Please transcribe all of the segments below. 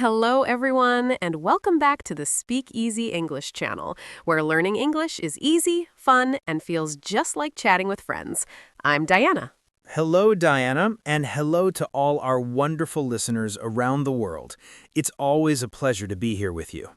Hello, everyone, and welcome back to the Speak Easy English channel, where learning English is easy, fun, and feels just like chatting with friends. I'm Diana. Hello, Diana, and hello to all our wonderful listeners around the world. It's always a pleasure to be here with you.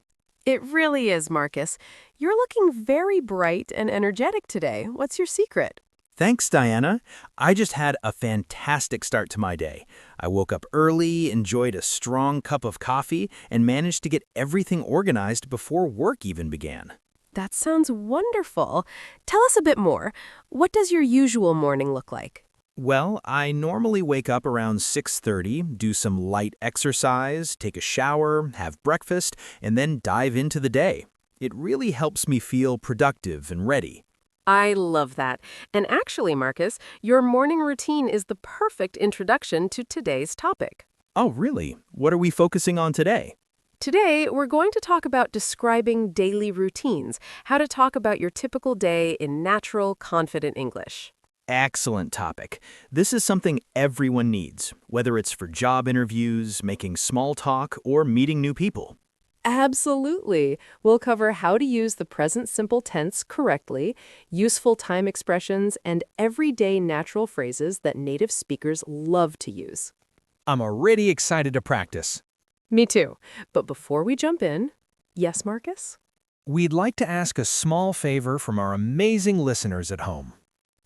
It really is, Marcus. You're looking very bright and energetic today. What's your secret? Thanks, Diana. I just had a fantastic start to my day. I woke up early, enjoyed a strong cup of coffee, and managed to get everything organized before work even began. That sounds wonderful. Tell us a bit more. What does your usual morning look like? Well, I normally wake up around 6:30, do some light exercise, take a shower, have breakfast, and then dive into the day. It really helps me feel productive and ready. I love that. And actually, Marcus, your morning routine is the perfect introduction to today's topic. Oh, really? What are we focusing on today? Today, we're going to talk about describing daily routines, how to talk about your typical day in natural, confident English. Excellent topic. This is something everyone needs, whether it's for job interviews, making small talk, or meeting new people. Absolutely. We'll cover how to use the present simple tense correctly, useful time expressions, and everyday natural phrases that native speakers love to use. I'm already excited to practice. Me too. But before we jump in, yes, Marcus? We'd like to ask a small favor from our amazing listeners at home.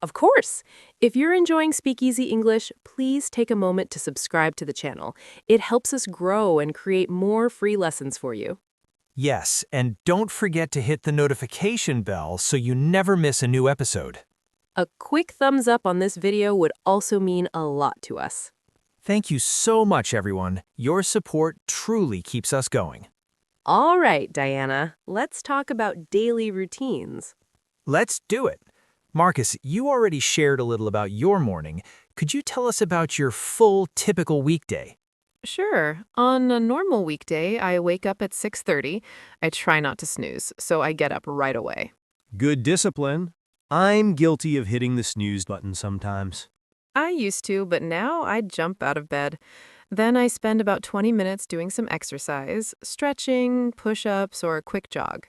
Of course! If you're enjoying Speakeasy English, please take a moment to subscribe to the channel. It helps us grow and create more free lessons for you. Yes, and don't forget to hit the notification bell so you never miss a new episode. A quick thumbs up on this video would also mean a lot to us. Thank you so much, everyone. Your support truly keeps us going. All right, Diana, let's talk about daily routines. Let's do it. Marcus, you already shared a little about your morning. Could you tell us about your full, typical weekday? Sure. On a normal weekday, I wake up at 6:30. I try not to snooze, so I get up right away. Good discipline. I'm guilty of hitting the snooze button sometimes. I used to, but now I jump out of bed. Then I spend about 20 minutes doing some exercise, stretching, push-ups, or a quick jog.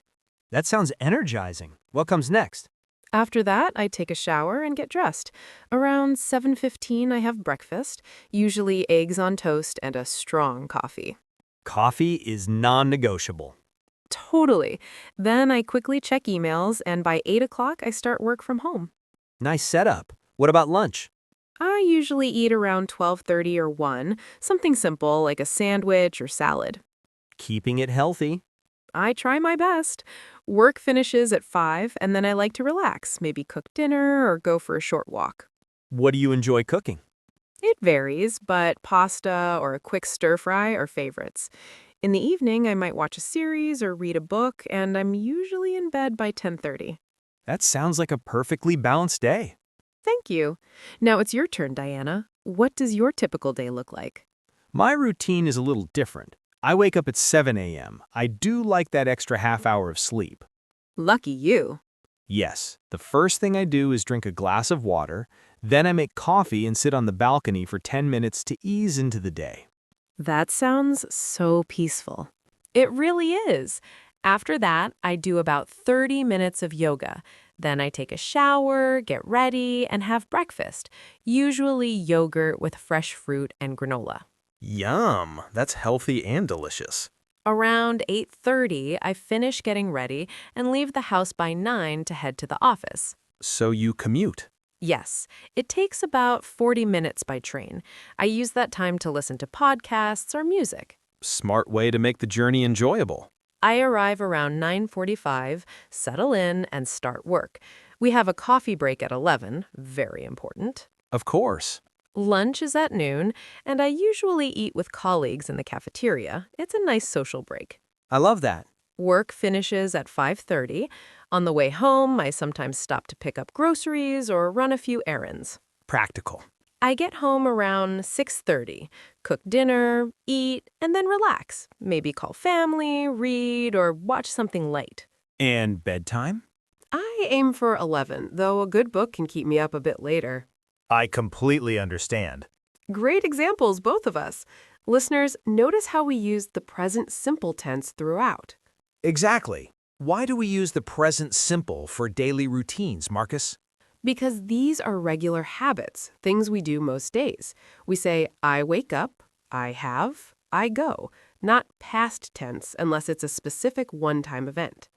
That sounds energizing. What comes next? After that, I take a shower and get dressed. Around 7:15, I have breakfast, usually eggs on toast and a strong coffee. Coffee is non-negotiable. Totally. Then I quickly check emails, and by 8 o'clock, I start work from home. Nice setup. What about lunch? I usually eat around 12:30 or 1, something simple like a sandwich or salad. Keeping it healthy. I try my best. Work finishes at 5, and then I like to relax, maybe cook dinner or go for a short walk. What do you enjoy cooking? It varies, but pasta or a quick stir-fry are favorites. In the evening, I might watch a series or read a book, and I'm usually in bed by 10:30. That sounds like a perfectly balanced day. Thank you. Now it's your turn, Diana. What does your typical day look like? My routine is a little different. I wake up at 7 a.m. I do like that extra half hour of sleep. Lucky you. Yes, the first thing I do is drink a glass of water, then I make coffee and sit on the balcony for 10 minutes to ease into the day. That sounds so peaceful. It really is. After that, I do about 30 minutes of yoga. Then I take a shower, get ready, and have breakfast, usually yogurt with fresh fruit and granola. Yum! That's healthy and delicious. Around 8:30, I finish getting ready and leave the house by 9 to head to the office. So you commute. Yes, it takes about 40 minutes by train. I use that time to listen to podcasts or music. Smart way to make the journey enjoyable. I arrive around 9:45, settle in, and start work. We have a coffee break at 11, very important. Of course. Lunch is at noon, and I usually eat with colleagues in the cafeteria. It's a nice social break. I love that. Work finishes at 5:30. On the way home, I sometimes stop to pick up groceries or run a few errands. Practical. I get home around 6:30, cook dinner, eat, and then relax. Maybe call family, read, or watch something light. And bedtime? I aim for 11, though a good book can keep me up a bit later. I completely understand. Great examples, both of us. Listeners, notice how we use the present simple tense throughout. Exactly. Why do we use the present simple for daily routines, Marcus? Because these are regular habits, things we do most days. We say, I wake up, I have, I go, not past tense unless it's a specific one-time event.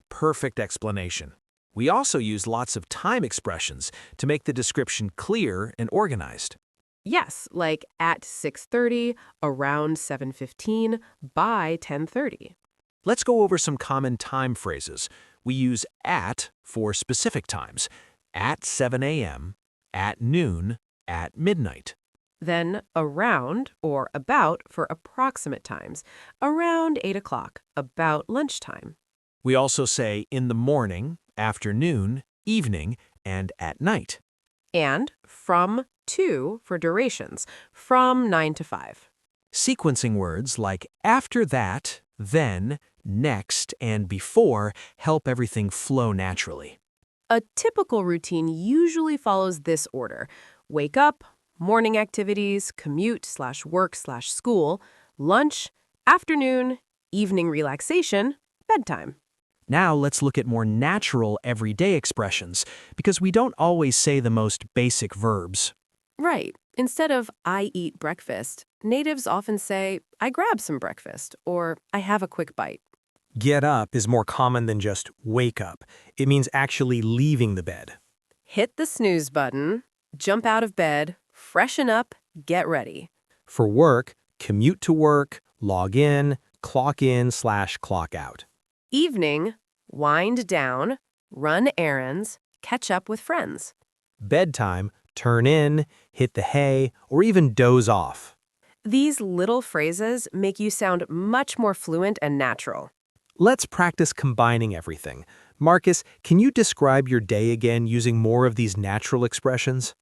Perfect explanation. We also use lots of time expressions to make the description clear and organized. Yes, like at 6:30, around 7:15, by 10:30. Let's go over some common time phrases. We use at for specific times, at 7 a.m., at noon, at midnight. Then around or about for approximate times, around 8 o'clock, about lunchtime. We also say in the morning, afternoon, evening, and at night. And from to for durations, from 9 to 5. Sequencing words like after that, then, next, and before help everything flow naturally. A typical routine usually follows this order: wake up, morning activities, commute/work/school, lunch, afternoon, evening relaxation, bedtime. Now let's look at more natural everyday expressions, because we don't always say the most basic verbs. Right. Instead of I eat breakfast, natives often say I grab some breakfast or I have a quick bite. Get up is more common than just wake up. It means actually leaving the bed. Hit the snooze button, jump out of bed, freshen up, get ready. For work, commute to work, log in/clock out. Evening, wind down, run errands, catch up with friends. Bedtime, turn in, hit the hay, or even doze off. These little phrases make you sound much more fluent and natural. Let's practice combining everything. Marcus, can you describe your day again using more of these natural expressions?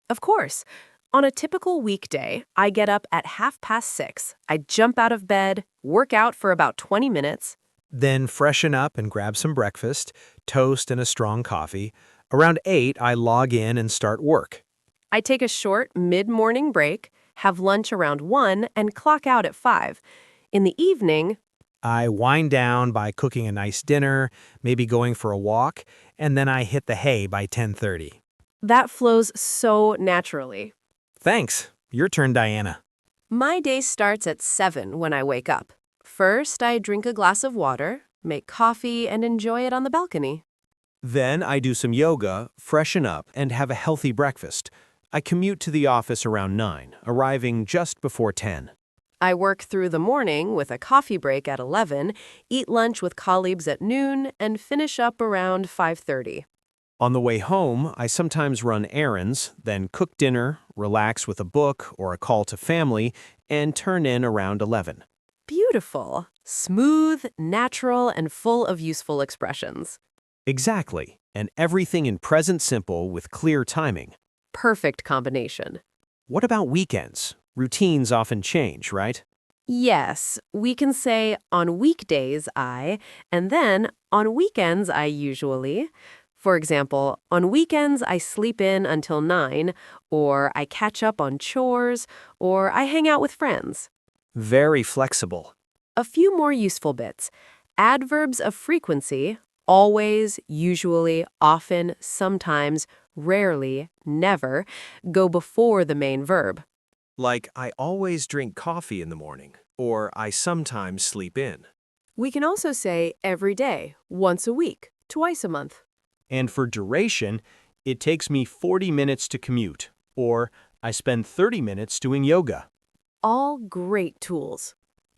Of course. On a typical weekday, I get up at 6:30. I jump out of bed, work out for about 20 minutes. Then freshen up and grab some breakfast, toast and a strong coffee. Around 8, I log in and start work. I take a short mid-morning break, have lunch around 1, and clock out at 5. In the evening, I wind down by cooking a nice dinner, maybe going for a walk, and then I hit the hay by 10:30. that flows so naturally. Thanks. Your turn, Diana. My day starts at 7 when I wake up. First, I drink a glass of water, make coffee, and enjoy it on the balcony. Then I do some yoga, freshen up, and have a healthy breakfast. I commute to the office around 9, arriving just before 10. I work through the morning with a coffee break at 11, eat lunch with colleagues at noon, and finish up around 5:30. On the way home, I sometimes run errands, then cook dinner, relax with a book or a call to family, and turn in around 11. Beautiful, smooth, natural, and full of useful expressions. Exactly, and everything in present simple with clear timing. Perfect combination. What about weekends? Routines often change, right? Yes, we can say on weekdays I, and then on weekends I usually. For example, on weekends I sleep in until 9, or I catch up on chores, or I hang out with friends. Very flexible. A few more useful bits. Adverbs of frequency, always, usually, often, sometimes, rarely, never, go before the main verb. Like, I always drink coffee in the morning, or I sometimes sleep in. We can also say every day, once a week, twice a month. And for duration, it takes me 40 minutes to commute, or I spend 30 minutes doing yoga. All great tools.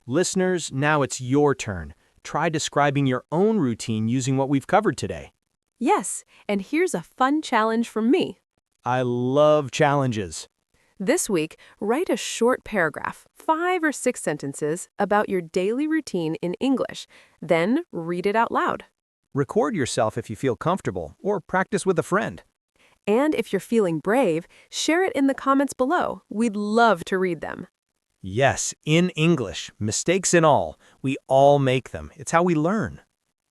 Listeners, now it's your turn. Try describing your own routine using what we've covered today. Yes, and here's a fun challenge from me. I love challenges. This week, write a short paragraph, 5 or 6 sentences, about your daily routine in English. Then read it out loud. Record yourself if you feel comfortable, or practice with a friend. And if you're feeling brave, share it in the comments below. We'd love to read them. Yes, in English, mistakes and all. We all make them. It's how we learn.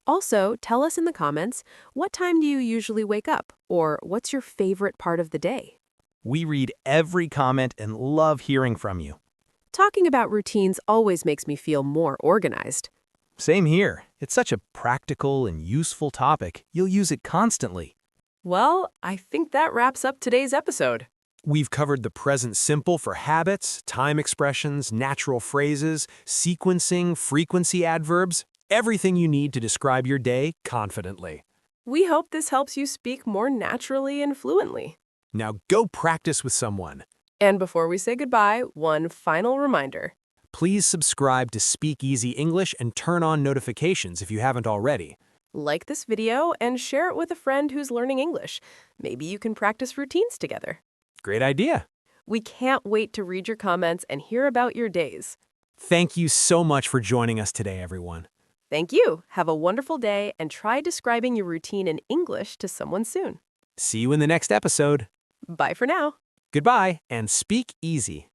Also, tell us in the comments, what time do you usually wake up? Or what's your favorite part of the day? We read every comment and love hearing from you. Talking about routines always makes me feel more organized. Same here. It's such a practical and useful topic. You'll use it constantly. Well, I think that wraps up today's episode. We've covered the present simple for habits, time expressions, natural phrases, sequencing, frequency adverbs, everything you need to describe your day confidently. We hope this helps you speak more naturally and fluently. Now go practice with someone. And before we say goodbye, one final reminder. Please subscribe to Speak Easy English and turn on notifications if you haven't already. Like this video and share it with a friend who's learning English. Maybe you can practice routines together. Great idea. We can't wait to read your comments and hear about your days. Thank you so much for joining us today, everyone. Thank you. Have a wonderful day and try describing your routine in English to someone soon. See you in the next episode. Bye for now. Goodbye and speak easy.